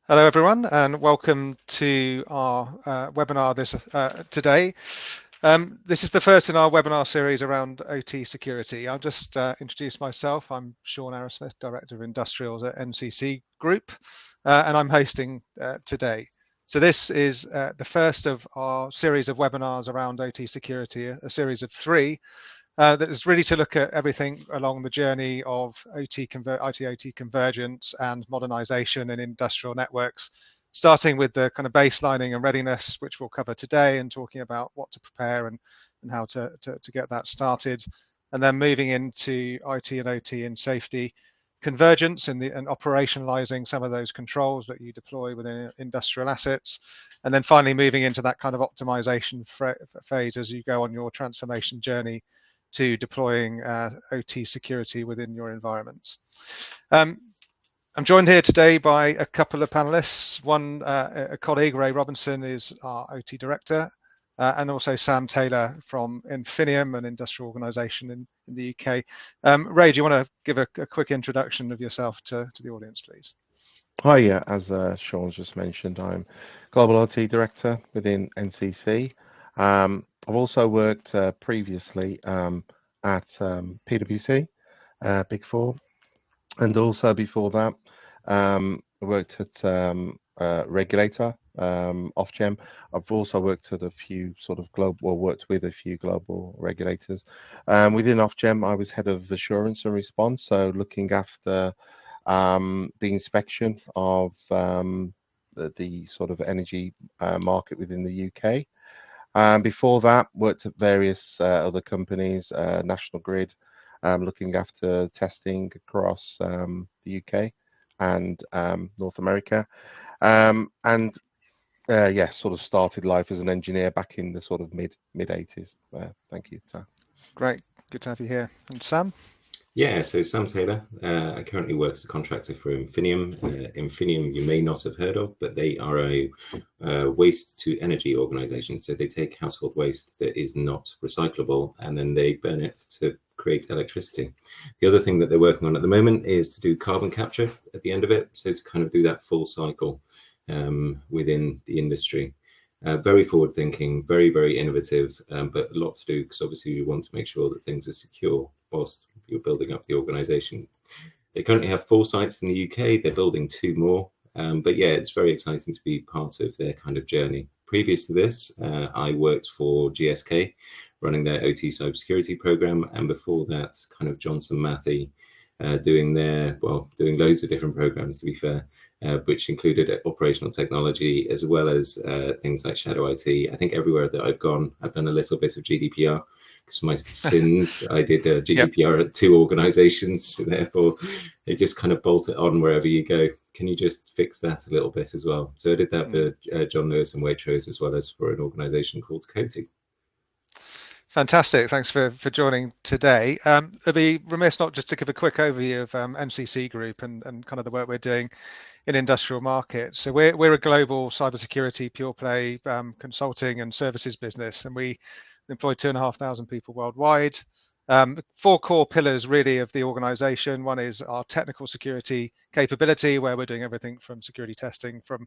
Hello everyone, and welcome to our webinar today. This is the first in our webinar series around OT security. I'll just introduce myself. I'm Sean Arrowsmith, Director of Industrials at NCC Group, and I'm hosting today. So this is the first of our series of webinars around OT security, a series of 3. That is really to look at everything along the journey of IT-OT convergence and modernization in industrial networks, starting with the kind of baselining and readiness, which we'll cover today, and talking about what to prepare and how to get that started, and then moving into IT and OT and safety convergence and operationalizing some of those controls that you deploy within industrial assets, and then finally moving into that kind of optimization phase as you go on your transformation journey to deploying OT security within your environments. I'm joined here today by a couple of panelists. One, a colleague, Ray Robinson, is our OT director, and also Sam Taylor from Enfinium, an industrial organisation in the UK. Ray, do you want to give a quick introduction of yourself to the audience, please? Hi, yeah, as Sean just mentioned, I'm Global OT Director within NCC. I've also worked previously at PwC, Big Four, and also before that, I worked at Regulator, Ofgem. I've also worked at a few sort of worked with a few global regulators. Within Ofgem, I was head of assurance and response, so looking after the inspection of the sort of energy market within the UK. Before that, worked at various other companies, National Grid, looking after testing across the UK and North America. Yeah, sort of started life as an engineer back in the sort of mid 80s. Thank you, Sam. Great, good to have you here. And Sam? Yeah, so Sam Taylor. I currently work as a contractor for enfinium. Enfinium you may not have heard of, but they are a waste to energy organization. So they take household waste that is not recyclable and then they burn it to create electricity. The other thing that they're working on at the moment is to do carbon capture at the end of it. So to kind of do that full cycle within the industry. Very forward thinking, very, very innovative, but a lot to do because obviously we want to make sure that things are secure whilst you're building up the organization. They currently have 4 sites in the UK. They're building 2 more. But yeah, it's very exciting to be part of their kind of journey. Previous to this, I worked for GSK, running their OT cybersecurity program. And before that, kind of Johnson Matthey, doing loads of different programs, to be fair. Which included operational technology as well as things like shadow IT. I think everywhere that I've gone, I've done a little bit of GDPR because my sins, I did GDPR at 2 organizations. So therefore, they just kind of bolt it on wherever you go. Can you just fix that a little bit as well? So I did that for John Lewis and Waitrose as well as for an organization called Coty. Fantastic. Thanks for joining today. I'd be remiss not just to give a quick overview of NCC Group and kind of the work we're doing in industrial markets. So we're a global cybersecurity pure play consulting and services business, and we employ 2,500 people worldwide. 4 core pillars really of the organization. One is our technical security capability, where we're doing everything from security testing from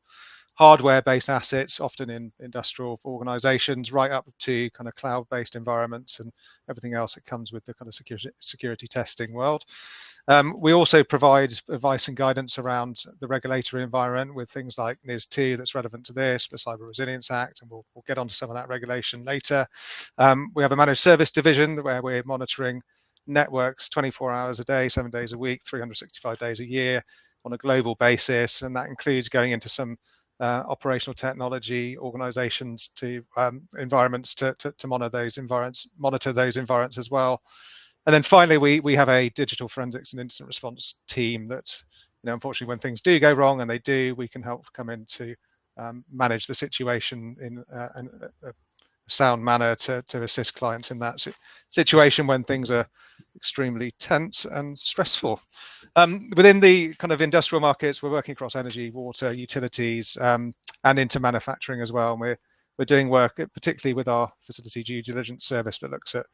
hardware-based assets, often in industrial organizations, right up to kind of cloud-based environments and everything else that comes with the kind of security testing world. We also provide advice and guidance around the regulatory environment with things like NIS2 that's relevant to this, the Cyber Resilience Act, and we'll get onto some of that regulation later. We have a managed service division where we're monitoring networks 24 hours a day, 7 days a week, 365 days a year on a global basis, and that includes going into some operational technology organizations to environments to monitor those environments as well. And then finally, we have a digital forensics and incident response team that, unfortunately, when things do go wrong, and they do, we can help come in to manage the situation in a sound manner to assist clients in that situation when things are extremely tense and stressful. Within the kind of industrial markets, we're working across energy, water, utilities, and into manufacturing as well. And we're doing work, particularly with our facility due diligence service that looks at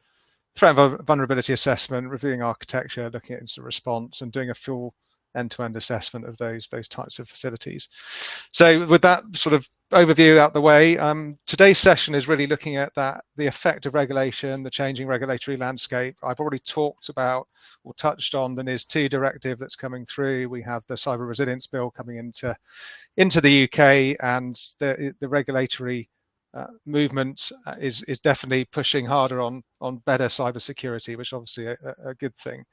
threat and vulnerability assessment, reviewing architecture, looking at incident response, and doing a full end-to-end assessment of those types of facilities. So with that sort of overview out the way, today's session is really looking at the effect of regulation, the changing regulatory landscape. I've already talked about or touched on the NIS2 directive that's coming through. We have the Cyber Resilience Bill coming into the UK, and the regulatory movement is definitely pushing harder on better cybersecurity, which is obviously a good thing.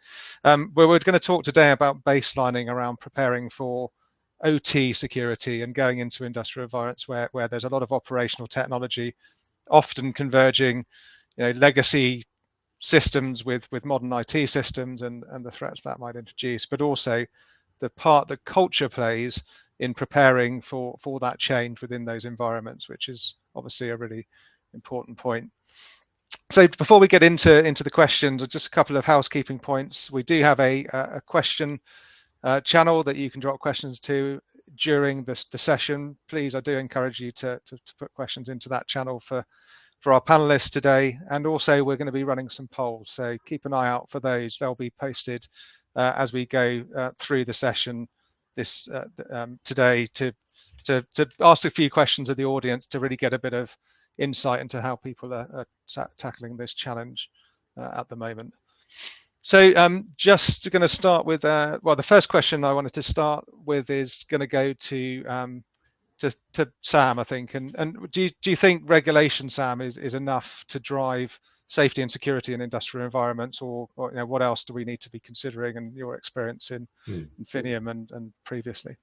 But we're going to talk today about baselining around preparing for OT security and going into industrial environments where there's a lot of operational technology, often converging, legacy systems with modern IT systems and the threats that might introduce, but also the part that culture plays in preparing for that change within those environments, which is obviously a really important point. So before we get into the questions, just a couple of housekeeping points. We do have a question channel that you can drop questions to during the session. Please, I do encourage you to put questions into that channel for our panelists today. And also we're going to be running some polls, so keep an eye out for those. They'll be posted as we go through the session today to ask a few questions of the audience to really get a bit of insight into how people are tackling this challenge at the moment. So just going to start with, well, the first question I wanted to start with is going to go to Sam, I think. And do you think regulation, Sam, is enough to drive safety and security in industrial environments, or what else do we need to be considering, and your experience in enfinium and previously?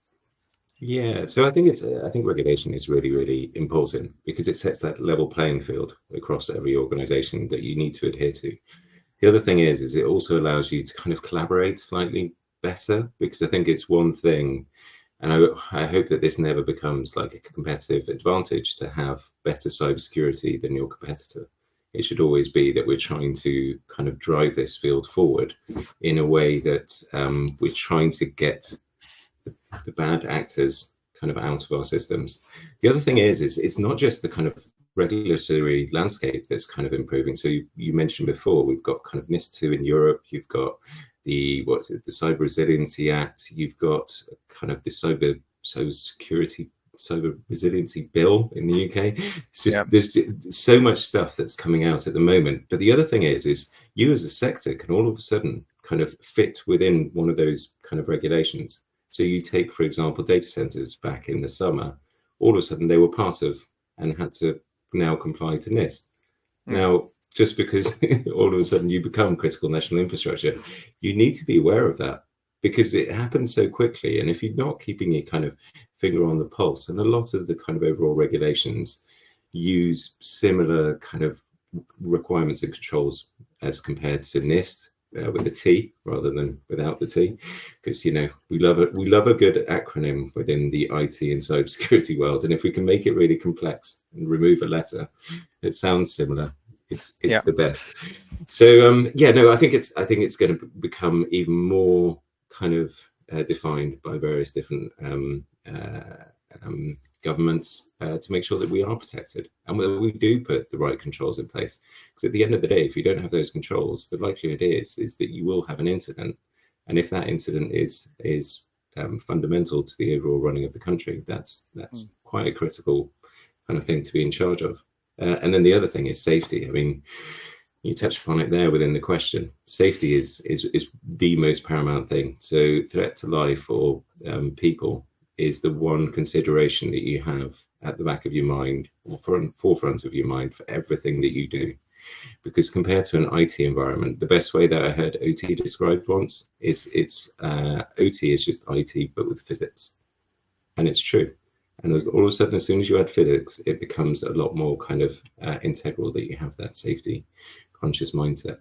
Yeah, so I think regulation is really, really important because it sets that level playing field across every organization that you need to adhere to. The other thing is it also allows you to kind of collaborate slightly better, because I think it's one thing, and I hope that this never becomes like a competitive advantage to have better cybersecurity than your competitor. It should always be that we're trying to kind of drive this field forward in a way that we're trying to get the bad actors kind of out of our systems. The other thing is it's not just the kind of regulatory landscape that's kind of improving. So you mentioned before, we've got kind of NIS2 in Europe, you've got the Cyber Resiliency Act, you've got kind of the Cyber Resiliency Bill in the UK. It's just there's so much stuff that's coming out at the moment. But the other thing is you as a sector can all of a sudden kind of fit within one of those kind of regulations. So you take, for example, data centers back in the summer, all of a sudden they were part of and had to now comply to NIST. Now, just because all of a sudden you become critical national infrastructure, you need to be aware of that, because it happens so quickly. And if you're not keeping your kind of finger on the pulse, and a lot of the kind of overall regulations use similar kind of requirements and controls as compared to NIST, with a T rather than without the T, because we love a good acronym within the IT and cybersecurity world, and if we can make it really complex and remove a letter, it sounds similar. It's the best. So I think it's going to become even more kind of defined by various different governments to make sure that we are protected and that we do put the right controls in place. Because at the end of the day, if you don't have those controls, the likelihood is that you will have an incident, and if that incident is fundamental to the overall running of the country, that's quite a critical kind of thing to be in charge of. And then the other thing is safety. I mean, you touched upon it there within the question. Safety is the most paramount thing. So threat to life or people is the one consideration that you have at the back of your mind or forefront of your mind for everything that you do. Because compared to an IT environment, the best way that I heard OT described once is OT is just IT but with physics. And it's true. And all of a sudden, as soon as you add physics, it becomes a lot more kind of integral that you have that safety conscious mindset.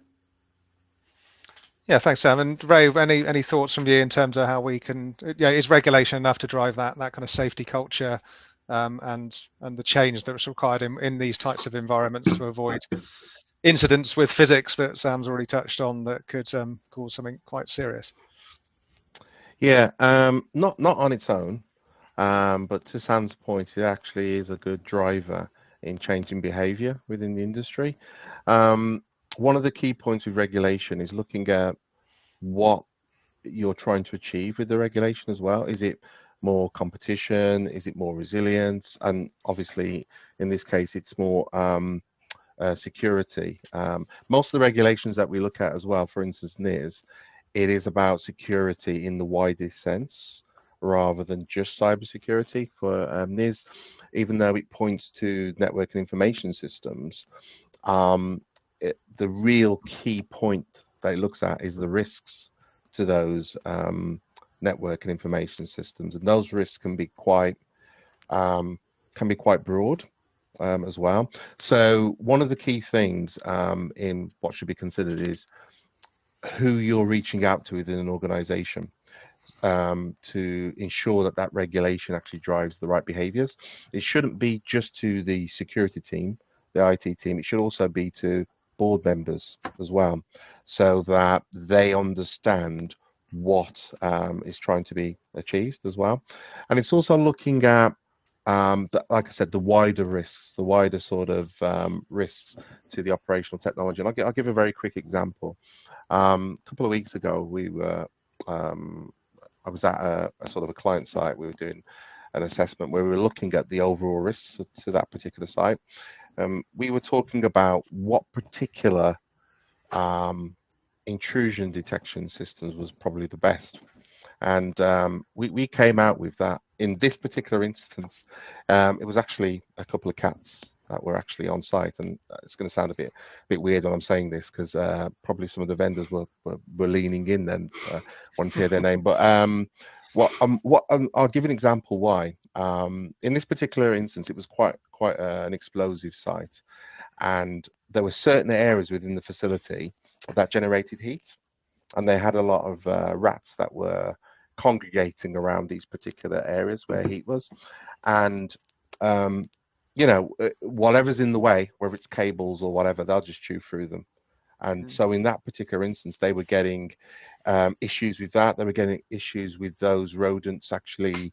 Yeah, thanks, Sam. And Ray, any thoughts from you in terms of how we can, is regulation enough to drive that kind of safety culture and the change that's required in these types of environments to avoid incidents with physics that Sam's already touched on that could cause something quite serious? Yeah, not on its own, but to Sam's point, it actually is a good driver in changing behavior within the industry. One of the key points with regulation is looking at what you're trying to achieve with the regulation as well? Is it more competition? Is it more resilience? And obviously, in this case, it's more security. Most of the regulations that we look at as well, for instance, NIS, it is about security in the widest sense rather than just cybersecurity. For NIS, even though it points to network and information systems, the real key point that it looks at is the risks to those network and information systems, and those risks can be quite broad as well. So one of the key things in what should be considered is who you're reaching out to within an organization to ensure that that regulation actually drives the right behaviors. It shouldn't be just to the security team, the IT team. It should also be to board members as well, so that they understand what is trying to be achieved as well. And it's also looking at like I said, the wider risks, the wider sort of risks to the operational technology. And I'll give a very quick example. A couple of weeks ago, I was at a sort of a client site. We were doing an assessment where we were looking at the overall risks to that particular site. We were talking about what particular intrusion detection systems was probably the best. And we came out with that. In this particular instance, it was actually a couple of cats that were actually on site, and it's going to sound a bit weird when I'm saying this, because probably some of the vendors were leaning in then, wanting to hear their name. But I'll give an example why. In this particular instance, it was quite an explosive site, and there were certain areas within the facility that generated heat, and they had a lot of rats that were congregating around these particular areas where heat was. And whatever's in the way, whether it's cables or whatever, they'll just chew through them. And so in that particular instance, they were getting issues with that. They were getting issues with those rodents actually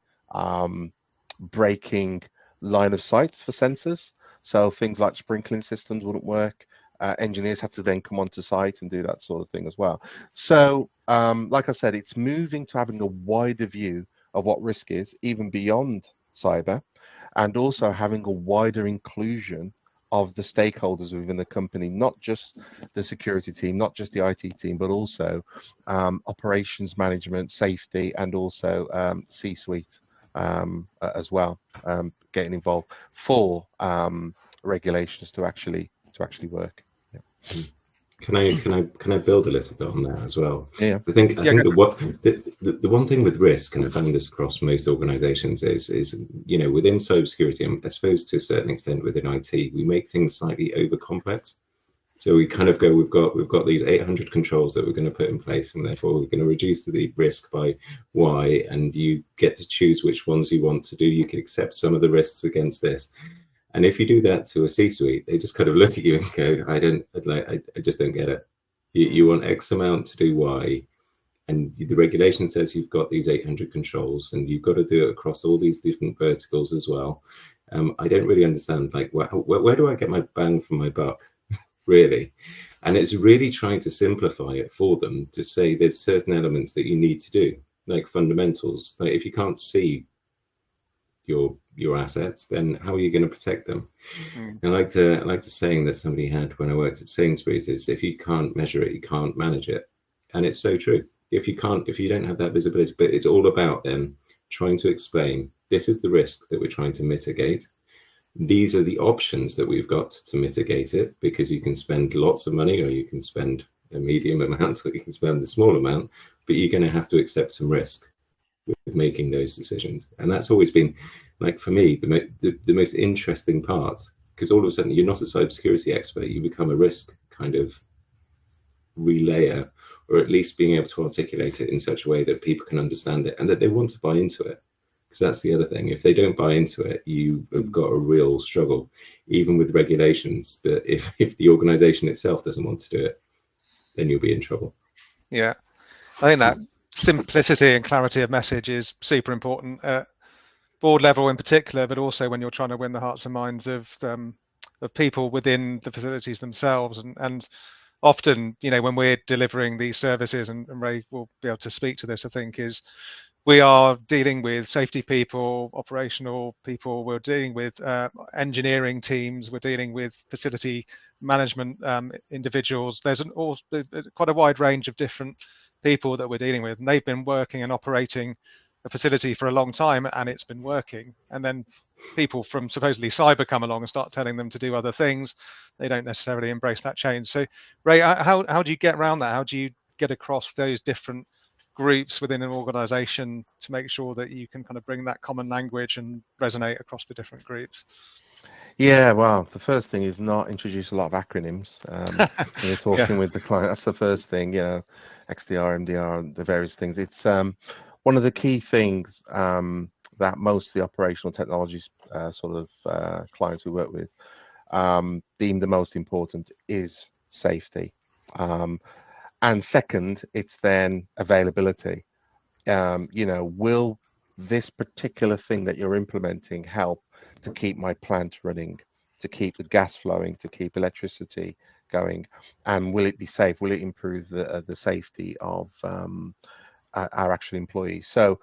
breaking line of sights for sensors. So things like sprinkling systems wouldn't work. Engineers had to then come onto site and do that sort of thing as well. So like I said, it's moving to having a wider view of what risk is, even beyond cyber, and also having a wider inclusion of the stakeholders within the company, not just the security team, not just the IT team, but also operations management, safety, and also C-suite as well, getting involved for regulations to actually work. Yeah. Can I build a little bit on that as well? Yeah. I think the one thing with risk, and I found this across most organizations, is within cybersecurity, and I suppose to a certain extent within IT, we make things slightly over complex. So we kind of go, we've got these 800 controls that we're going to put in place, and therefore we're going to reduce the risk by Y, and you get to choose which ones you want to do. You can accept some of the risks against this. And if you do that to a C-suite, they just kind of look at you and go, I just don't get it. You want X amount to do Y, and the regulation says you've got these 800 controls, and you've got to do it across all these different verticals as well. I don't really understand, where do I get my bang for my buck, really? And it's really trying to simplify it for them to say there's certain elements that you need to do, like fundamentals. Like if you can't see your assets, then how are you going to protect them? And I like to saying that somebody had when I worked at Sainsbury's is, if you can't measure it, you can't manage it. And it's so true. If you don't have that visibility, but it's all about them trying to explain, this is the risk that we're trying to mitigate. These are the options that we've got to mitigate it, because you can spend lots of money, or you can spend a medium amount, or you can spend the small amount, but you're going to have to accept some risk with making those decisions. And that's always been, like, for me, the most interesting part, because all of a sudden you're not a cybersecurity expert, you become a risk kind of relayer, or at least being able to articulate it in such a way that people can understand it and that they want to buy into it. Because that's the other thing. If they don't buy into it, you have got a real struggle, even with regulations, that if the organization itself doesn't want to do it, then you'll be in trouble. Yeah, I think that simplicity and clarity of message is super important at board level in particular, but also when you're trying to win the hearts and minds of people within the facilities themselves. And often, when we're delivering these services, and Ray will be able to speak to this, I think, is we are dealing with safety people, operational people, we're dealing with engineering teams, we're dealing with facility management individuals. There's quite a wide range of different people that we're dealing with, and they've been working and operating a facility for a long time, and it's been working. And then people from supposedly cyber come along and start telling them to do other things. They don't necessarily embrace that change. So, Ray, how do you get around that? How do you get across those different groups within an organization to make sure that you can kind of bring that common language and resonate across the different groups? Yeah, well, the first thing is not introduce a lot of acronyms when you're talking Yeah. with the client. That's the first thing, XDR, MDR, the various things. It's one of the key things that most of the operational technologies clients we work with deem the most important is safety. And second, it's then availability. Will this particular thing that you're implementing help to keep my plant running, to keep the gas flowing, to keep electricity going? And will it be safe? Will it improve the safety of our actual employees? So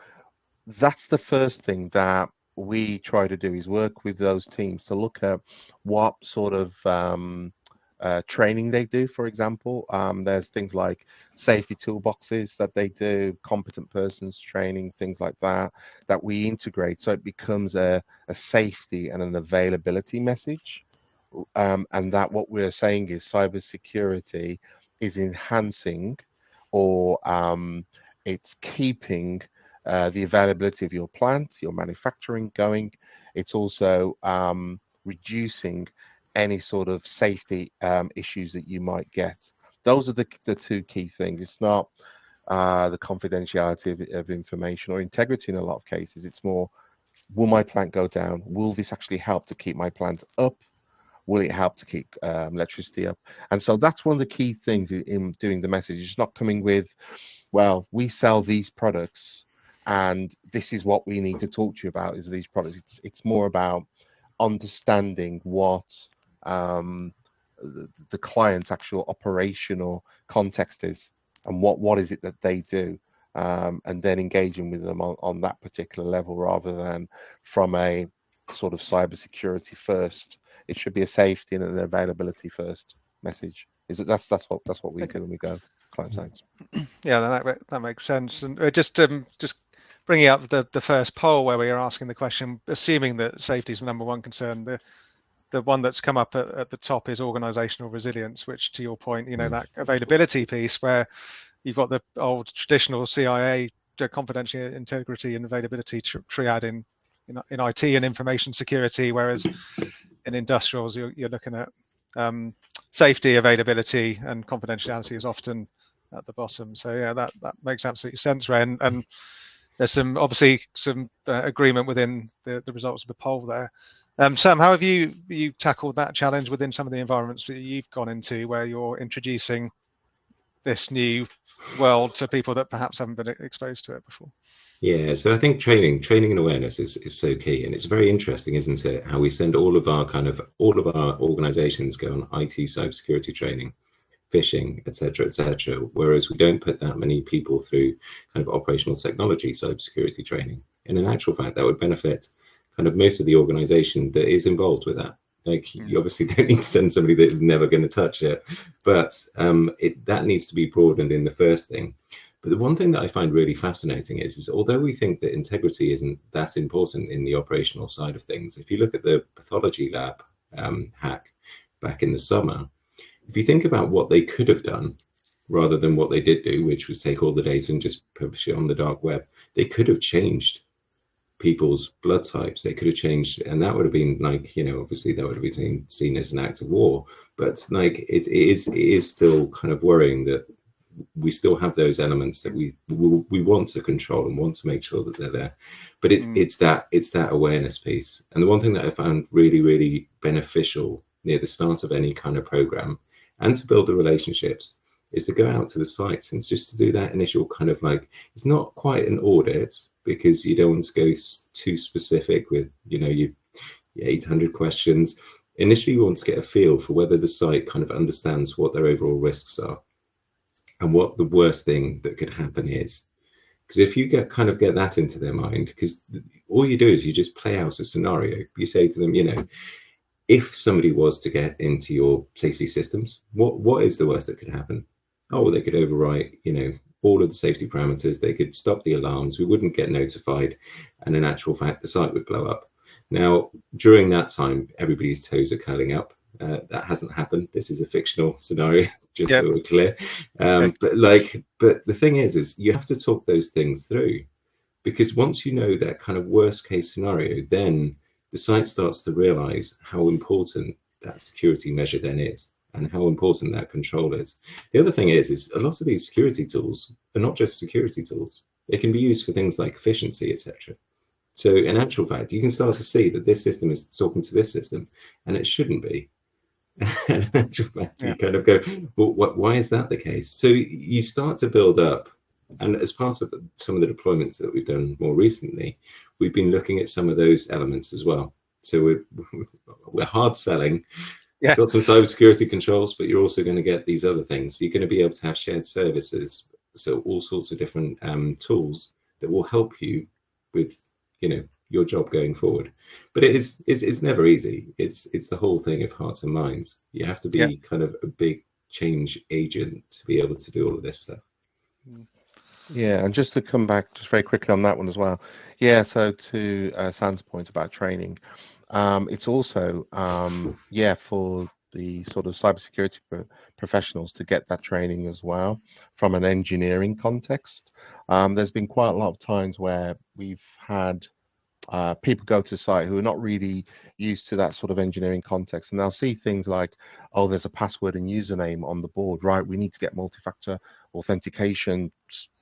that's the first thing that we try to do, is work with those teams to look at what sort of training they do. For example, there's things like safety toolboxes that they do, competent persons training, things like that, that we integrate so it becomes a safety and an availability message. And that what we're saying is cybersecurity is enhancing, or it's keeping the availability of your plant, your manufacturing going. It's also reducing any sort of safety issues that you might get. Those are the two key things. It's not the confidentiality of information or integrity in a lot of cases. It's more, will my plant go down? Will this actually help to keep my plant up? Will it help to keep electricity up? And so that's one of the key things in doing the message. It's not coming with, well, we sell these products and this is what we need to talk to you about, is these products. It's more about understanding what the client's actual operational context is, and what is it that they do, and then engaging with them on that particular level, rather than from a sort of cybersecurity first. It should be a safety and an availability first message. That's what we do when we go client sites. Yeah, that makes sense. And just bringing up the first poll where we are asking the question, assuming that safety is the number one concern, the one that's come up at the top is organizational resilience, which, to your point, that availability piece where you've got the old traditional CIA confidential integrity and availability triad in IT and information security, whereas in industrials you're looking at safety, availability, and confidentiality is often at the bottom. So yeah, that makes absolute sense, Ray. And there's obviously some agreement within the results of the poll there. Sam, how have you tackled that challenge within some of the environments that you've gone into, where you're introducing this new world to people that perhaps haven't been exposed to it before? Yeah, so I think training and awareness is so key, and it's very interesting, isn't it? How we send all of our organizations go on IT cybersecurity training, phishing, etc., whereas we don't put that many people through kind of operational technology cybersecurity training. And in actual fact, that would benefit kind of most of the organization that is involved with that. Like, you obviously don't need to send somebody that is never going to touch it, but that needs to be broadened in the first thing. But the one thing that I find really fascinating is although we think that integrity isn't that important in the operational side of things, if you look at the pathology lab hack back in the summer, if you think about what they could have done rather than what they did do, which was take all the data and just publish it on the dark web, they could have changed people's blood types. They could have changed, and that would have been like, obviously that would have been seen as an act of war. But like it is still kind of worrying that we still have those elements that we want to control and want to make sure that they're there. But it's that awareness piece. And the one thing that I found really, really beneficial near the start of any kind of program, and to build the relationships, is to go out to the sites and just to do that initial kind of like, it's not quite an audit, because you don't want to go too specific with, your 800 questions. Initially, you want to get a feel for whether the site kind of understands what their overall risks are and what the worst thing that could happen is. Because if you get that into their mind, because all you do is you just play out a scenario. You say to them, you know, if somebody was to get into your safety systems, what is the worst that could happen? Oh, well, they could overwrite, you know, all of the safety parameters. They could stop the alarms. We wouldn't get notified, and in actual fact, the site would blow up. Now, during that time, everybody's toes are curling up. That hasn't happened. This is a fictional scenario, just so we're clear. Okay. But the thing is you have to talk those things through, because once you know that kind of worst case scenario, then the site starts to realize how important that security measure then is, and how important that control is. The other thing is a lot of these security tools are not just security tools. They can be used for things like efficiency, etc. So in actual fact, you can start to see that this system is talking to this system, and it shouldn't be. And in actual fact, you kind of go, well, why is that the case? So you start to build up. And as part of some of the deployments that we've done more recently, we've been looking at some of those elements as well. So we're hard selling. Yeah. You've got some cybersecurity controls, but you're also going to get these other things. You're going to be able to have shared services, so all sorts of different tools that will help you with, you know, your job going forward. But it's never easy. It's the whole thing of hearts and minds. You have to be kind of a big change agent to be able to do all of this stuff. Yeah, and just to come back just very quickly on that one as well. Yeah, so to Sam's point about training, it's also for the sort of cybersecurity professionals to get that training as well from an engineering context. There's been quite a lot of times where we've had people go to site who are not really used to that sort of engineering context, and they'll see things like, oh, there's a password and username on the board, right? We need to get multi-factor authentication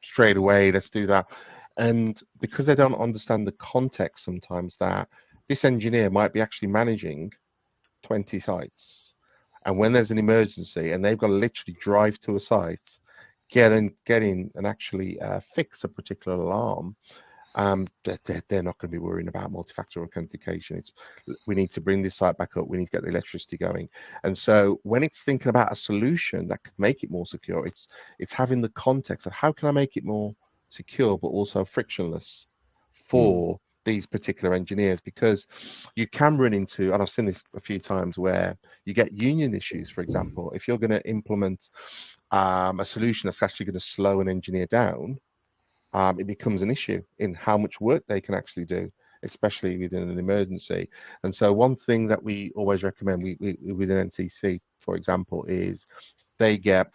straight away. Let's do that. And because they don't understand the context sometimes, that this engineer might be actually managing 20 sites, and when there's an emergency and they've got to literally drive to a site, get in and actually fix a particular alarm, they're not going to be worrying about multi-factor authentication. We need to bring this site back up. We need to get the electricity going. And so when it's thinking about a solution that could make it more secure, it's having the context of how can I make it more secure, but also frictionless for these particular engineers, because you can run into, and I've seen this a few times, where you get union issues. For example, if you're going to implement a solution that's actually going to slow an engineer down, it becomes an issue in how much work they can actually do, especially within an emergency. And so one thing that we always recommend within NCC, for example, is they get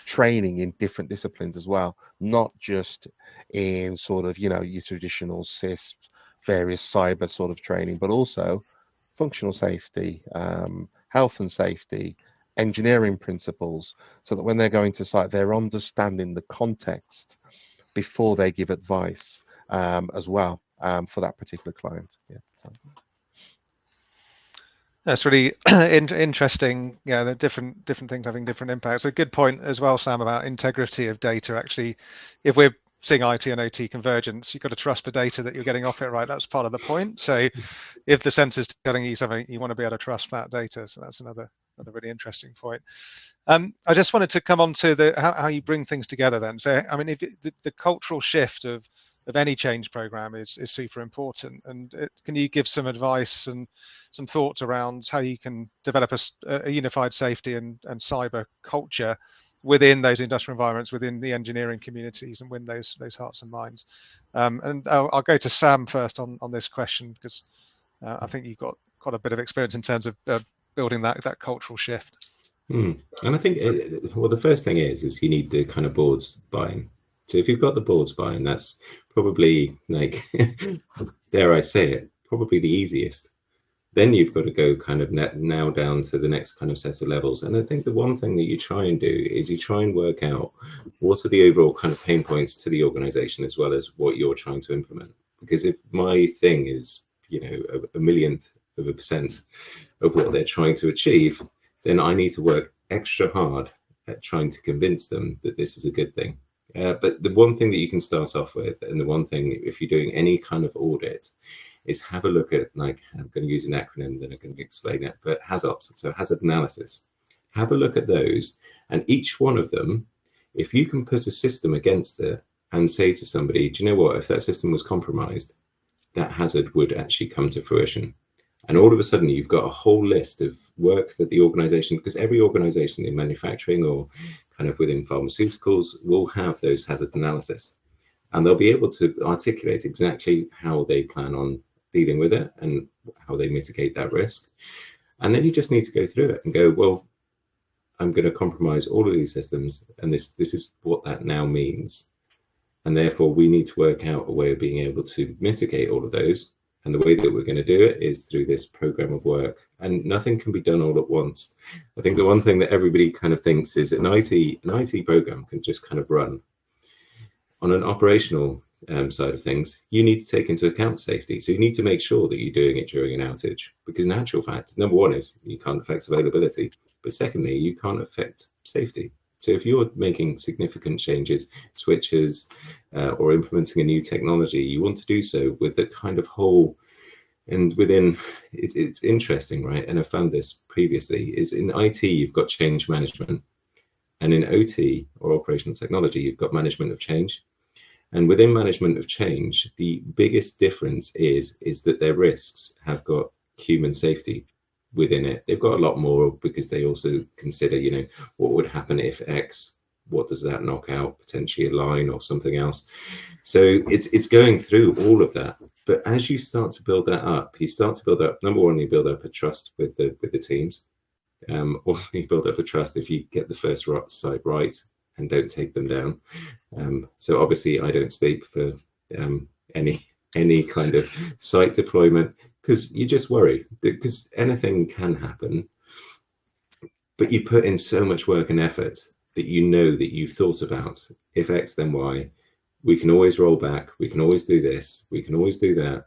training in different disciplines as well, not just in sort of, your traditional CISP, various cyber sort of training, but also functional safety, health and safety, engineering principles, so that when they're going to site, they're understanding the context before they give advice as well for that particular client. Yeah. So. That's really interesting. Yeah, the different things having different impacts. A good point as well, Sam, about integrity of data. Actually, if we're seeing IT and OT convergence, you've got to trust the data that you're getting off it, right? That's part of the point. So if the sensor's telling you something, you want to be able to trust that data. So that's another really interesting point. I just wanted to come on to how you bring things together then. So, I mean, if the cultural shift of any change program is super important, and can you give some advice and some thoughts around how you can develop a unified safety and cyber culture within those industrial environments, within the engineering communities, and win those hearts and minds? And I'll go to Sam first on this question, because I think you've got quite a bit of experience in terms of building that cultural shift. And I think, well, the first thing is you need the kind of board's buy-in. So if you've got the board's buy-in, that's probably, like, dare I say it, probably the easiest. Then you've got to go kind of now down to the next kind of set of levels. And I think the one thing that you try and do is you try and work out what are the overall kind of pain points to the organization, as well as what you're trying to implement. Because if my thing is, a millionth of a percent of what they're trying to achieve, then I need to work extra hard at trying to convince them that this is a good thing. But the one thing that you can start off with, and the one thing, if you're doing any kind of audit, is have a look at, like, I'm going to use an acronym, then I'm going to explain it, but HAZOPs, so hazard analysis. Have a look at those, and each one of them, if you can put a system against it and say to somebody, do you know what, if that system was compromised, that hazard would actually come to fruition. And all of a sudden, you've got a whole list of work that the organization, because every organization in manufacturing or kind of within pharmaceuticals will have those hazard analysis. And they'll be able to articulate exactly how they plan on dealing with it and how they mitigate that risk. And then you just need to go through it and go, well, I'm going to compromise all of these systems, and this is what that now means. And therefore, we need to work out a way of being able to mitigate all of those. And the way that we're going to do it is through this program of work. And nothing can be done all at once. I think the one thing that everybody kind of thinks is an IT program can just kind of run. On an operational side of things, you need to take into account safety. So you need to make sure that you're doing it during an outage. Because in actual fact, number one is you can't affect availability. But secondly, you can't affect safety. So if you're making significant changes, switches, or implementing a new technology, you want to do so with the kind of whole, and within, it's interesting, right? And I found this previously, is in IT, you've got change management. And in OT, or operational technology, you've got management of change. And within management of change, the biggest difference is that their risks have got human safety within it. They've got a lot more because they also consider, you know, what would happen if X, what does that knock out, potentially a line or something else. So it's going through all of that. But as you start to build that up, you start to build up, number one, you build up a trust with the teams. Also, you build up a trust if you get the first site right and don't take them down. So obviously, I don't sleep for any kind of site deployment, because you just worry, because anything can happen. But you put in so much work and effort that you know that you've thought about, if X, then Y. We can always roll back. We can always do this. We can always do that.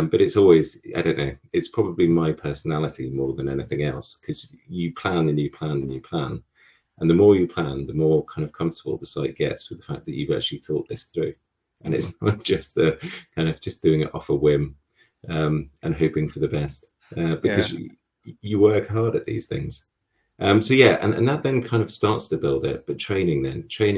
But it's always, I don't know, it's probably my personality more than anything else, because you plan and you plan and you plan. And the more you plan, the more kind of comfortable the site gets with the fact that you've actually thought this through. And it's not just the kind of just doing it off a whim and hoping for the best, because you work hard at these things. So yeah, and that then kind of starts to build it. But training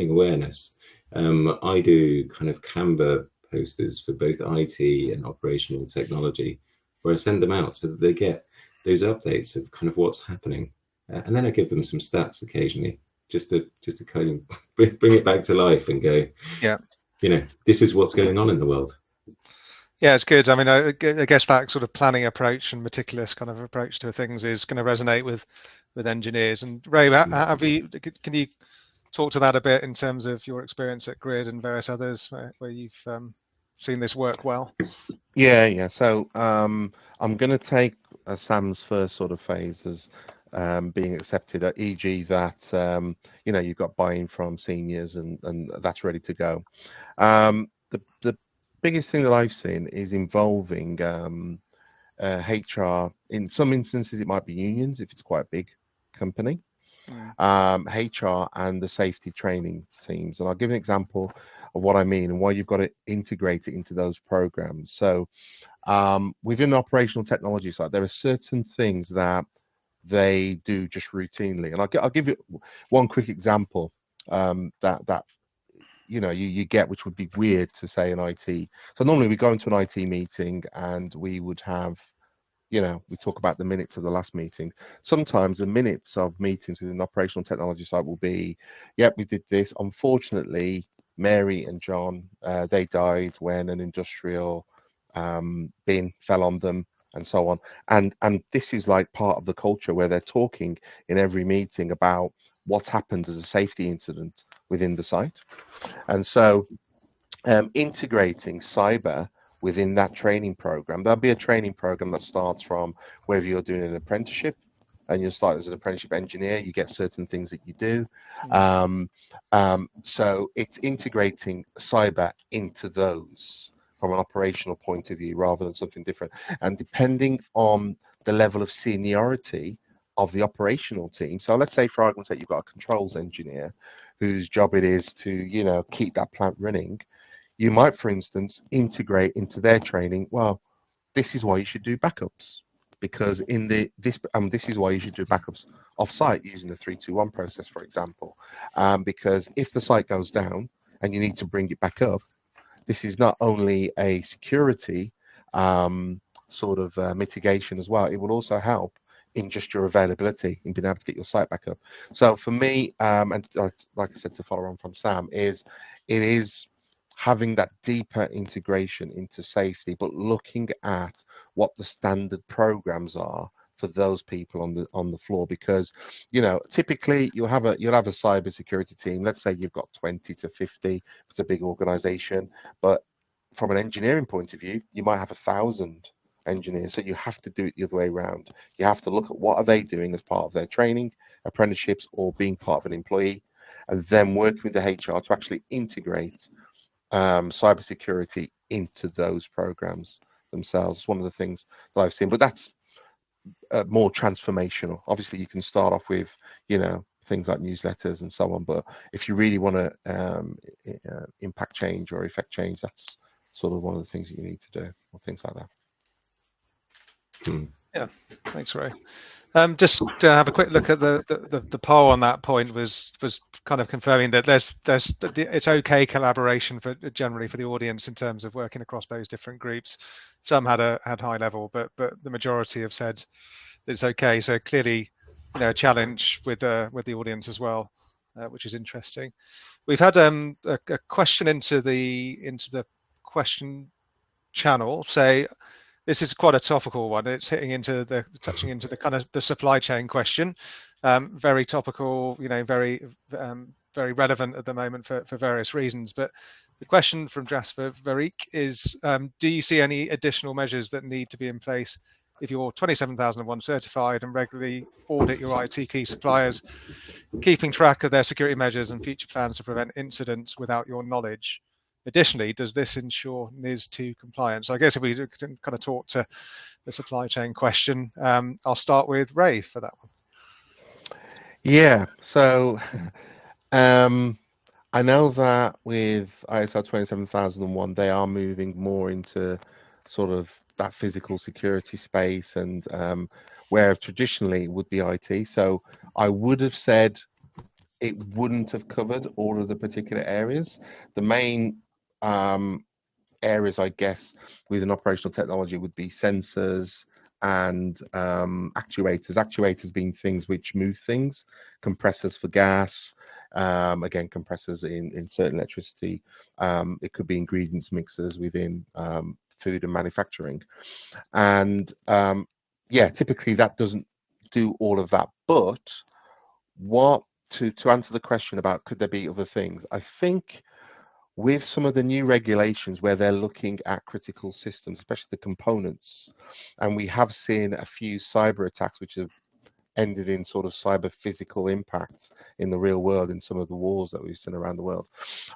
awareness. I do kind of Canva posters for both IT and operational technology, where I send them out so that they get those updates of kind of what's happening. And then I give them some stats occasionally, just to kind of bring it back to life and go, yeah, you know, this is what's going on in the world. Yeah, it's good. I mean, I guess that sort of planning approach and meticulous kind of approach to things is going to resonate with engineers. And Ray, can you talk to that a bit in terms of your experience at Grid and various others where you've seen this work well? Yeah. So I'm going to take Sam's first sort of phase as being accepted, e.g. that you've got buy-in from seniors and that's ready to go. The biggest thing that I've seen is involving HR. In some instances, it might be unions if it's quite a big company. HR and the safety training teams. And I'll give an example of what I mean and why you've got to integrate it into those programs. So within the operational technology side, there are certain things that they do just routinely. And I'll give you one quick example that you get, which would be weird to say in IT. So normally we go into an IT meeting and we would have, we talk about the minutes of the last meeting. Sometimes the minutes of meetings within the operational technology side will be, yep, we did this. Unfortunately, Mary and John, they died when an industrial bin fell on them and so on. And this is like part of the culture where they're talking in every meeting about what happened as a safety incident within the site. And so integrating cyber within that training program, there'll be a training program that starts from whether you're doing an apprenticeship and you start as an apprenticeship engineer, you get certain things that you do. So it's integrating cyber into those from an operational point of view rather than something different. And depending on the level of seniority of the operational team, so let's say for argument's sake you've got a controls engineer whose job it is to keep that plant running. You might, for instance, integrate into their training, well, this is why you should do backups, because this is why you should do backups off-site using the 3-2-1 process, for example, because if the site goes down and you need to bring it back up, this is not only a security sort of mitigation as well, it will also help in just your availability in being able to get your site back up. So for me, and like I said, to follow on from Sam, it is having that deeper integration into safety, but looking at what the standard programs are for those people on the floor, because typically you'll have a cyber security team. Let's say you've got 20 to 50. It's a big organization, but from an engineering point of view, you might have 1,000 engineers. So you have to do it the other way around. You have to look at what are they doing as part of their training, apprenticeships, or being part of an employee, and then working with the HR to actually integrate cybersecurity into those programs themselves. It's one of the things that I've seen, but that's more transformational. Obviously, you can start off with things like newsletters and so on, but if you really want to impact change or effect change, that's sort of one of the things that you need to do, or things like that. Yeah, thanks, Ray. Just to have a quick look at the poll on that point was kind of confirming that it's okay collaboration generally for the audience in terms of working across those different groups. Some had high level, but the majority have said it's okay. So clearly, a challenge with the audience as well, which is interesting. We've had a question into the question channel. Say, this is quite a topical one. It's touching into the kind of the supply chain question. Very topical, very relevant at the moment for various reasons. But the question from Jasper Varik is, do you see any additional measures that need to be in place if you're 27001 certified and regularly audit your IT key suppliers, keeping track of their security measures and future plans to prevent incidents without your knowledge? Additionally, does this ensure NIS2 compliance? So I guess if we can kind of talk to the supply chain question, I'll start with Ray for that one. Yeah, so I know that with ISO 27001, they are moving more into sort of that physical security space, and where traditionally it would be IT. So I would have said it wouldn't have covered all of the particular areas. The main areas, I guess, with an operational technology would be sensors and actuators. Actuators being things which move things, compressors for gas, again, compressors in certain electricity. It could be ingredients mixers within food and manufacturing. And yeah, typically that doesn't do all of that. But to answer the question about could there be other things, I think with some of the new regulations where they're looking at critical systems, especially the components, and we have seen a few cyber attacks which have ended in sort of cyber physical impacts in the real world in some of the wars that we've seen around the world.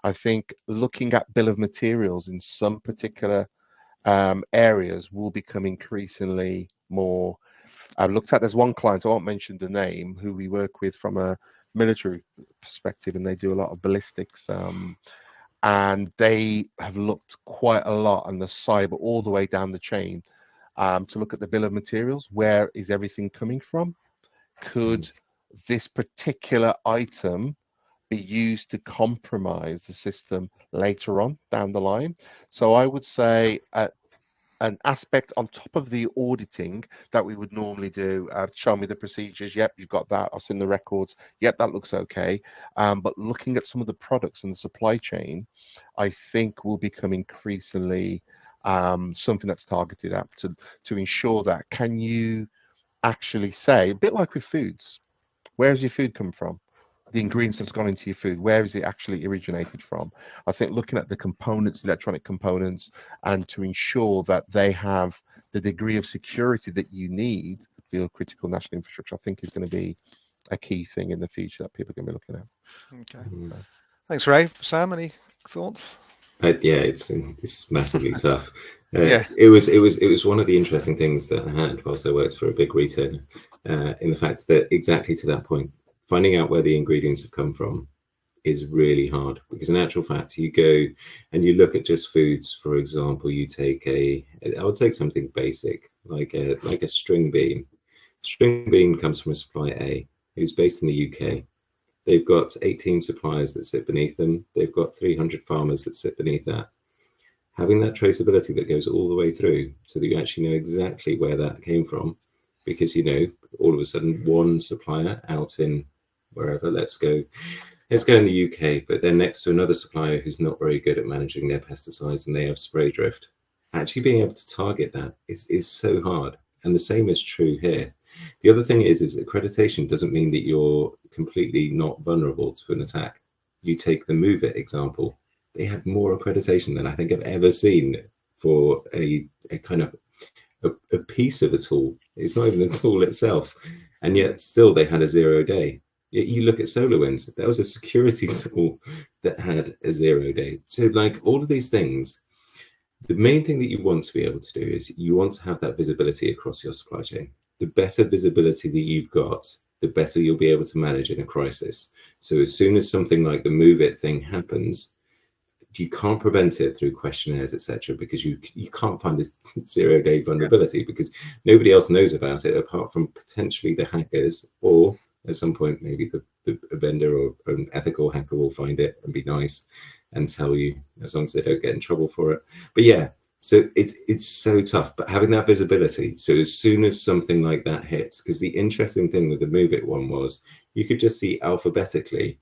I think looking at bill of materials in some particular areas will become increasingly more looked at. There's one client, I won't mention the name, who we work with from a military perspective, and they do a lot of ballistics, and they have looked quite a lot on the cyber all the way down the chain to look at the bill of materials. Where is everything coming from? Could this particular item be used to compromise the system later on down the line? So I would say an aspect on top of the auditing that we would normally do, show me the procedures, yep, you've got that, I've seen the records, yep, that looks okay. But looking at some of the products and the supply chain, I think will become increasingly something that's targeted at to ensure that, can you actually say, a bit like with foods, where does your food come from? The ingredients that's gone into your food, where is it actually originated from? I think looking at the components, electronic components, and to ensure that they have the degree of security that you need for your critical national infrastructure, I think is going to be a key thing in the future that people are going to be looking at. Okay. Thanks, Ray. Sam, any thoughts? Yeah, it's massively tough. Yeah. It was one of the interesting things that I had whilst I worked for a big retailer, in the fact that exactly to that point, finding out where the ingredients have come from is really hard, because in actual fact, you go and you look at just foods. For example, you take I would take something basic like a string bean. String bean comes from a supplier A who's based in the UK. They've got 18 suppliers that sit beneath them. They've got 300 farmers that sit beneath that. Having that traceability that goes all the way through, so that you actually know exactly where that came from, because all of a sudden one supplier out in wherever, let's go in the UK, but they're next to another supplier who's not very good at managing their pesticides and they have spray drift. Actually being able to target that is so hard. And the same is true here. The other thing is accreditation doesn't mean that you're completely not vulnerable to an attack. You take the Move It example. They had more accreditation than I think I've ever seen for a kind of a piece of a tool. It's not even the tool itself. And yet still they had a 0 day. You look at SolarWinds, that was a security tool that had a 0 day. So like all of these things, the main thing that you want to be able to do is you want to have that visibility across your supply chain. The better visibility that you've got, the better you'll be able to manage in a crisis. So as soon as something like the Move It thing happens, you can't prevent it through questionnaires, etc., because you can't find this 0 day vulnerability because nobody else knows about it apart from potentially the hackers, or at some point maybe the vendor or an ethical hacker will find it and be nice and tell you, as long as they don't get in trouble for it. But yeah, so it's so tough. But having that visibility, so as soon as something like that hits, because the interesting thing with the Move It one was you could just see alphabetically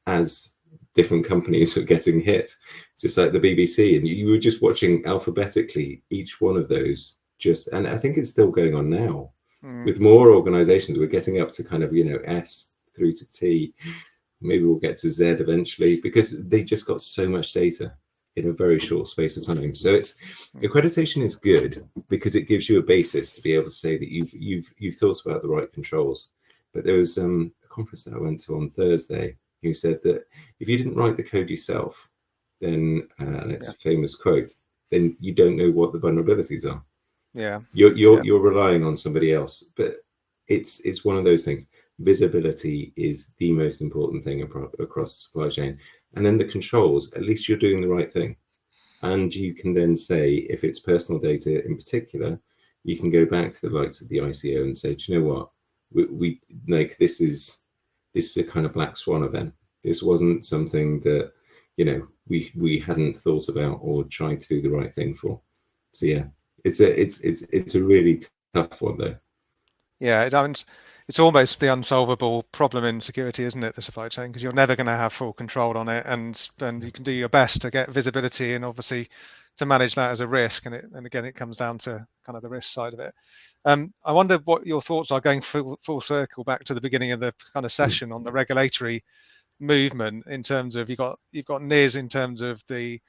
as different companies were getting hit, just like the BBC, and you were just watching alphabetically each one of those. And I think it's still going on now. With more organizations, we're getting up to kind of S through to T. Maybe we'll get to Z eventually, because they just got so much data in a very short space of time. So accreditation is good because it gives you a basis to be able to say that you've thought about the right controls. But there was a conference that I went to on Thursday who said that if you didn't write the code yourself, then and it's a famous quote, then you don't know what the vulnerabilities are. Yeah, you're relying on somebody else. But it's one of those things. Visibility is the most important thing across the supply chain, and then the controls. At least you're doing the right thing, and you can then say, if it's personal data in particular, you can go back to the likes of the ICO and say, do you know what, we like this is a kind of black swan event. This wasn't something that we hadn't thought about or tried to do the right thing for. So yeah, it's a really tough one though. Yeah, it's almost the unsolvable problem in security, isn't it, the supply chain? Because you're never going to have full control on it, and you can do your best to get visibility and obviously to manage that as a risk. And again, it comes down to kind of the risk side of it. I wonder what your thoughts are, going full circle back to the beginning of the kind of session on the regulatory movement, in terms of you've got NIS in terms of the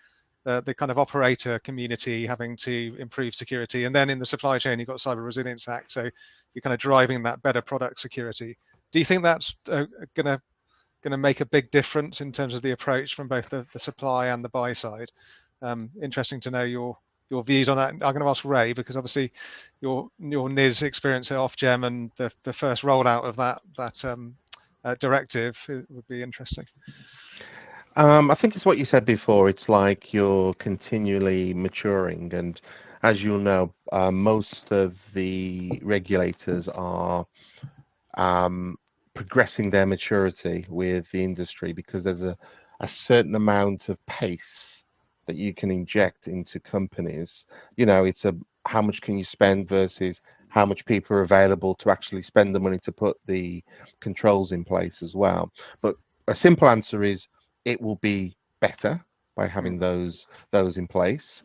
kind of operator community having to improve security, and then in the supply chain you've got Cyber Resilience Act, so you're kind of driving that better product security. Do you think that's going to make a big difference in terms of the approach from both the supply and the buy side? Interesting to know your views on that. I'm going to ask Ray, because obviously your NIS experience at Ofgem and the first rollout of that directive would be interesting. I think it's what you said before. It's like you're continually maturing, and as you'll know, most of the regulators are progressing their maturity with the industry, because there's a certain amount of pace that you can inject into companies. It's how much can you spend versus how much people are available to actually spend the money to put the controls in place as well. But a simple answer is it will be better by having those in place.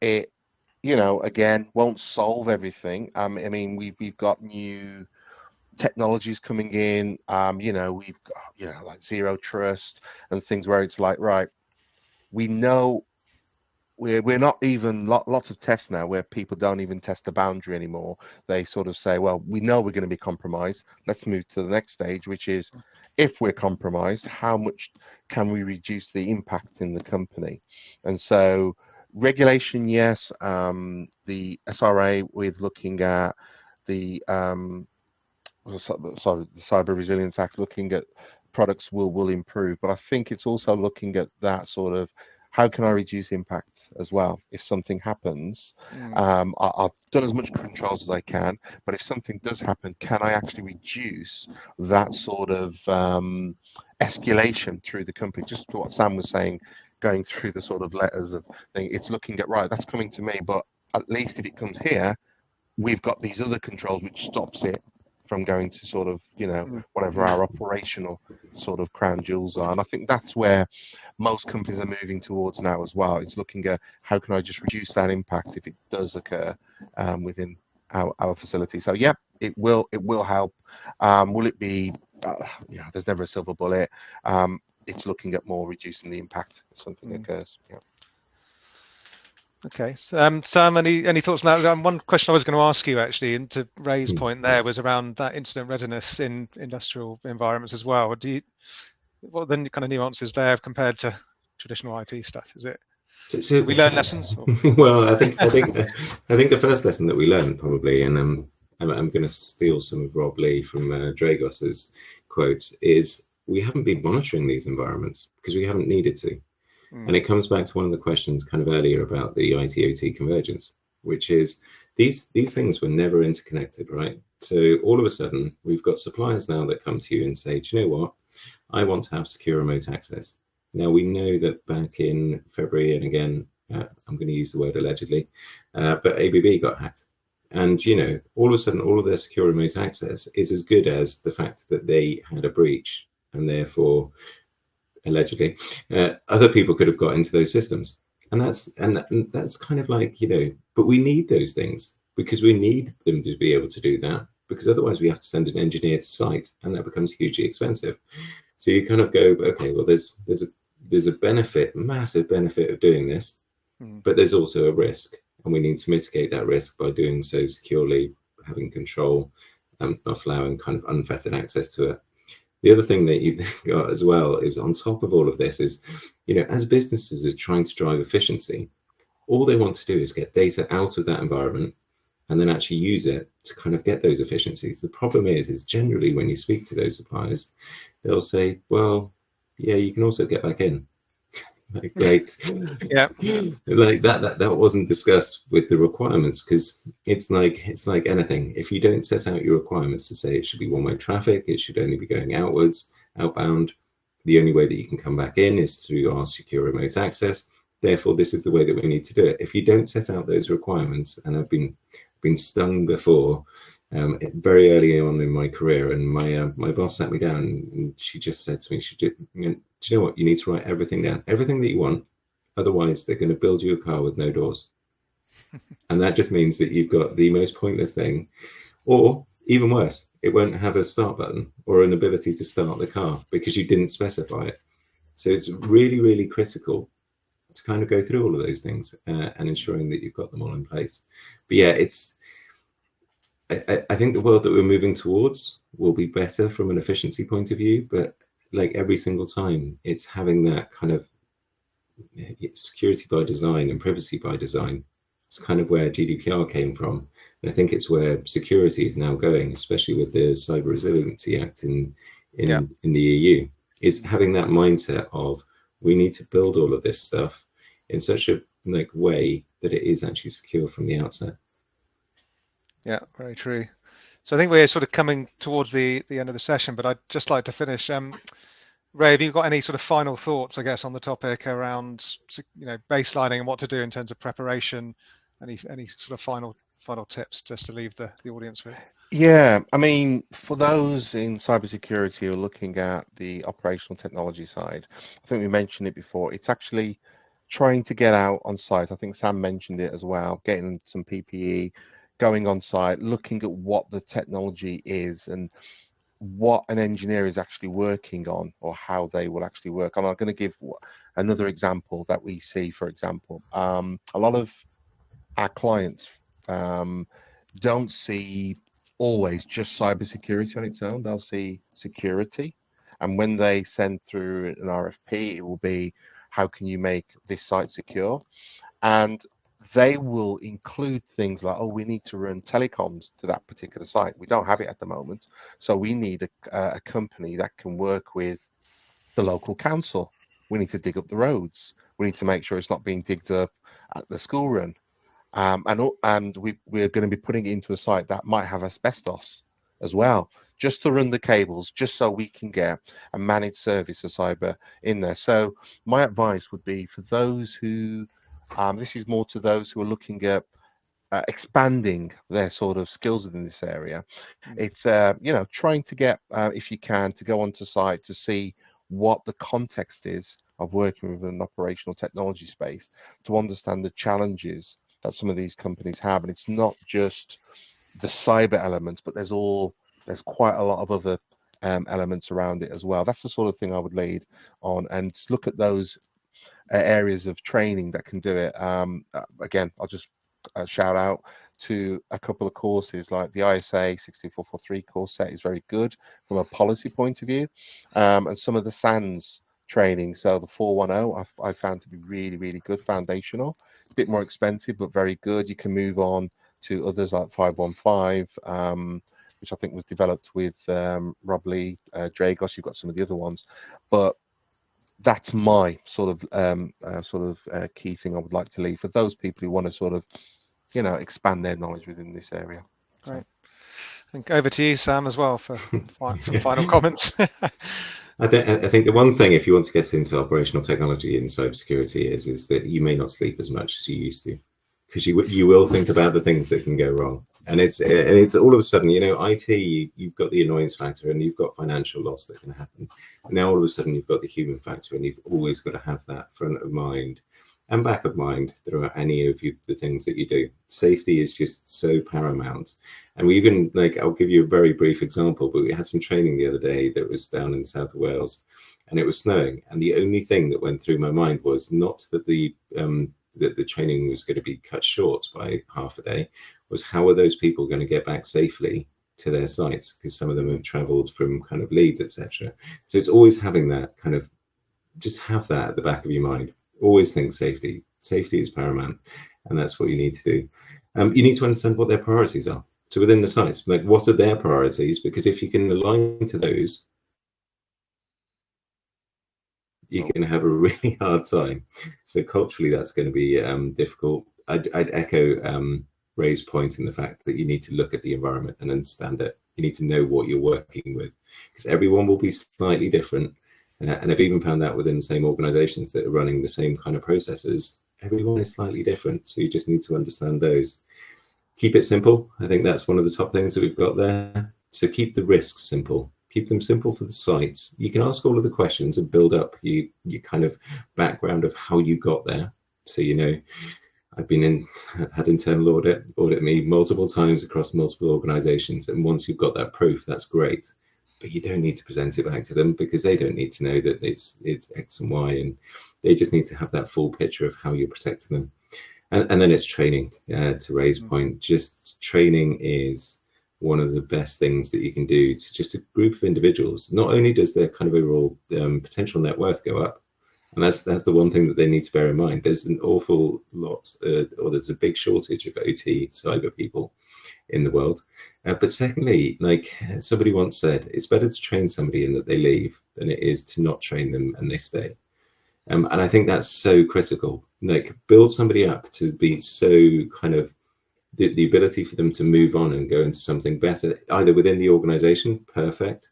It again, won't solve everything. I mean, we've got new technologies coming in. We've got like zero trust and things where it's like, right, we know we're not even lots of tests now where people don't even test the boundary anymore. They sort of say, well, we know we're going to be compromised. Let's move to the next stage, which is, if we're compromised, how much can we reduce the impact in the company? And so regulation, yes. The SRA, with looking at the the Cyber Resilience Act, looking at products will improve. But I think it's also looking at that sort of, how can I reduce impact as well? If something happens, I've done as much controls as I can, but if something does happen, can I actually reduce that sort of escalation through the company? Just what Sam was saying, going through the sort of letters of thing, it's looking at, right, that's coming to me, but at least if it comes here, we've got these other controls which stops it from going to sort of, whatever our operational sort of crown jewels are. And I think that's where most companies are moving towards now as well. It's looking at, how can I just reduce that impact if it does occur within our facility. So yeah, it will help. Will it be, there's never a silver bullet. It's looking at more reducing the impact if something occurs. Yeah. Okay, so, Sam, any thoughts on that? One question I was going to ask you, actually, and to Ray's point there, was around that incident readiness in industrial environments as well. What are the kind of nuances there compared to traditional IT stuff? Is it? So we learn lessons? Well, I think the first lesson that we learned probably, and I'm going to steal some of Rob Lee from Dragos's quotes, is we haven't been monitoring these environments because we haven't needed to. And it comes back to one of the questions kind of earlier about the IT-OT convergence, which is these things were never interconnected, right? So all of a sudden, we've got suppliers now that come to you and say, do you know what? I want to have secure remote access. Now, we know that back in February, and again, I'm going to use the word allegedly, but ABB got hacked. And, all of a sudden, all of their secure remote access is as good as the fact that they had a breach, and therefore, allegedly, other people could have got into those systems. And that's kind of like, but we need those things because we need them to be able to do that, because otherwise we have to send an engineer to site, and that becomes hugely expensive. So you kind of go, okay, well, there's a benefit, massive benefit of doing this, but there's also a risk, and we need to mitigate that risk by doing so securely, having control, not allowing kind of unfettered access to it. The other thing that you've got as well is, on top of all of this, is, as businesses are trying to drive efficiency, all they want to do is get data out of that environment and then actually use it to kind of get those efficiencies. The problem is generally when you speak to those suppliers, they'll say, well, yeah, you can also get back in. Like, great. Yeah. Like that wasn't discussed with the requirements, because it's like anything. If you don't set out your requirements to say it should be one-way traffic, it should only be going outbound, the only way that you can come back in is through our secure remote access. Therefore, this is the way that we need to do it. If you don't set out those requirements, and I've been stung before, very early on in my career, and my boss sat me down and she just said to me, do you know what, you need to write everything down, everything that you want, otherwise they're going to build you a car with no doors. And that just means that you've got the most pointless thing, or even worse, it won't have a start button or an ability to start the car because you didn't specify it. So it's really, really critical to kind of go through all of those things and ensuring that you've got them all in place. But yeah, I think the world that we're moving towards will be better from an efficiency point of view, but like every single time, it's having that kind of security by design and privacy by design. It's kind of where GDPR came from. And I think it's where security is now going, especially with the Cyber Resiliency Act in the EU, is having that mindset of, we need to build all of this stuff in such a way that it is actually secure from the outset. Yeah, very true. So I think we're sort of coming towards the end of the session, but I'd just like to finish. Ray, have you got any sort of final thoughts, I guess, on the topic around, baselining and what to do in terms of preparation? Any sort of final tips just to leave the audience with? Yeah, I mean, for those in cybersecurity who are looking at the operational technology side, I think we mentioned it before. It's actually trying to get out on site. I think Sam mentioned it as well, getting some PPE, going on site, looking at what the technology is and what an engineer is actually working on, or how they will actually work. I'm going to give another example that we see. For example, a lot of our clients don't see always just cybersecurity on its own. They'll see security, and when they send through an RFP, it will be, how can you make this site secure? And they will include things like, oh, we need to run telecoms to that particular site. We don't have it at the moment, so we need a company that can work with the local council. We need to dig up the roads. We need to make sure it's not being digged up at the school run. And we're going to be putting it into a site that might have asbestos as well, just to run the cables, just so we can get a managed service of cyber in there. So my advice would be for those who, this is more to those who are looking at expanding their sort of skills within this area. It's trying to get, if you can, to go onto site to see what the context is of working with an operational technology space, to understand the challenges that some of these companies have. And it's not just the cyber elements, but there's quite a lot of other elements around it as well. That's the sort of thing I would lead on, and look at those areas of training that can do it. Again, I'll just shout out to a couple of courses, like the ISA 62443 course set is very good from a policy point of view, and some of the SANS training. So the 410 I found to be really, really good, foundational, a bit more expensive, but very good. You can move on to others like 515, which I think was developed with Rob Lee, Dragos. You've got some of the other ones, but that's my sort of key thing I would like to leave for those people who want to sort of, expand their knowledge within this area. Great. I think over to you, Sam, as well, for some final Yeah. comments. I think the one thing, if you want to get into operational technology and cybersecurity, is that you may not sleep as much as you used to, because you will think about the things that can go wrong, and it's all of a sudden, IT, you've got the annoyance factor, and you've got financial loss that can happen. And now all of a sudden you've got the human factor, and you've always got to have that front of mind and back of mind throughout any of the things that you do. Safety is just so paramount. And we even, I'll give you a very brief example, but we had some training the other day that was down in the south of Wales, and it was snowing. And the only thing that went through my mind was not that the training was going to be cut short by half a day, was how are those people going to get back safely to their sites, because some of them have traveled from kind of Leeds, etc. So it's always having that kind of, just have that at the back of your mind. Always think safety. Safety is paramount, and that's what you need to do. You need to understand what their priorities are. So within the sites, what are their priorities? Because if you can align to those, you're going to have a really hard time. So culturally, that's going to be difficult. I'd echo Ray's point in the fact that you need to look at the environment and understand it. You need to know what you're working with, because everyone will be slightly different. And I've even found that within the same organizations that are running the same kind of processes, everyone is slightly different. So you just need to understand those. Keep it simple. I think that's one of the top things that we've got there. So keep the risks simple. Keep them simple for the sites. You can ask all of the questions and build up your kind of background of how you got there. So, I've had internal audit me multiple times across multiple organizations. And once you've got that proof, that's great. But you don't need to present it back to them, because they don't need to know that it's X and Y, and they just need to have that full picture of how you're protecting them. And then it's training, to Ray's point. Just training is one of the best things that you can do to just a group of individuals. Not only does their kind of overall potential net worth go up, and that's the one thing that they need to bear in mind. There's an awful lot, or there's a big shortage of OT cyber people in the world. But secondly, like somebody once said, it's better to train somebody and that they leave than it is to not train them and they stay. And I think that's so critical. Like, build somebody up to be so kind of the ability for them to move on and go into something better, either within the organization, perfect,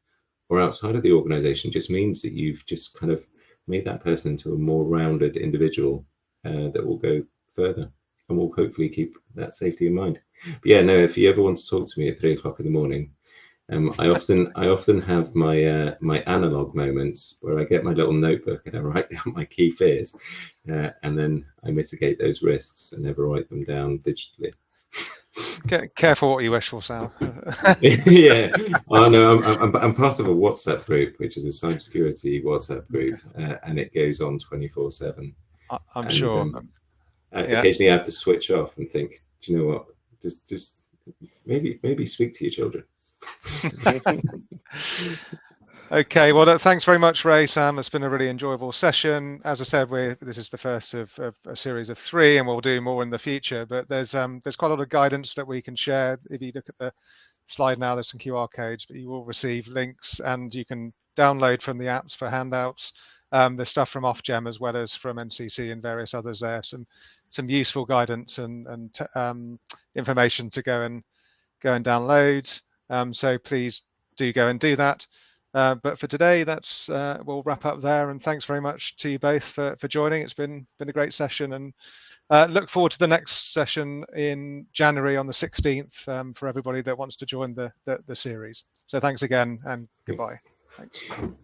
or outside of the organization, just means that you've just kind of made that person into a more rounded individual that will go further and will hopefully keep that safety in mind. But yeah, no, if you ever want to talk to me at 3 o'clock in the morning, I often have my my analog moments where I get my little notebook and I write down my key fears, and then I mitigate those risks and never write them down digitally. Careful what you wish for, Sam. Yeah, oh no, I'm part of a WhatsApp group, which is a cybersecurity WhatsApp group, and it goes on 24/7. I'm sure. Occasionally, I have to switch off and think, do you know what? Just maybe speak to your children. Okay, well, thanks very much, Ray, Sam. It's been a really enjoyable session. As I said, this is the first of a series of 3, and we'll do more in the future. But there's quite a lot of guidance that we can share. If you look at the slide now, there's some QR codes, but you will receive links, and you can download from the apps for handouts. There's stuff from Ofgem as well as from NCC and various others there. Some useful guidance and information to go and download. So please do go and do that. But for today, we'll wrap up there. And thanks very much to you both for joining. It's been a great session, and look forward to the next session in January on the 16th for everybody that wants to join the series. So thanks again, and goodbye. Thanks.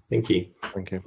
Thank you. Thank you.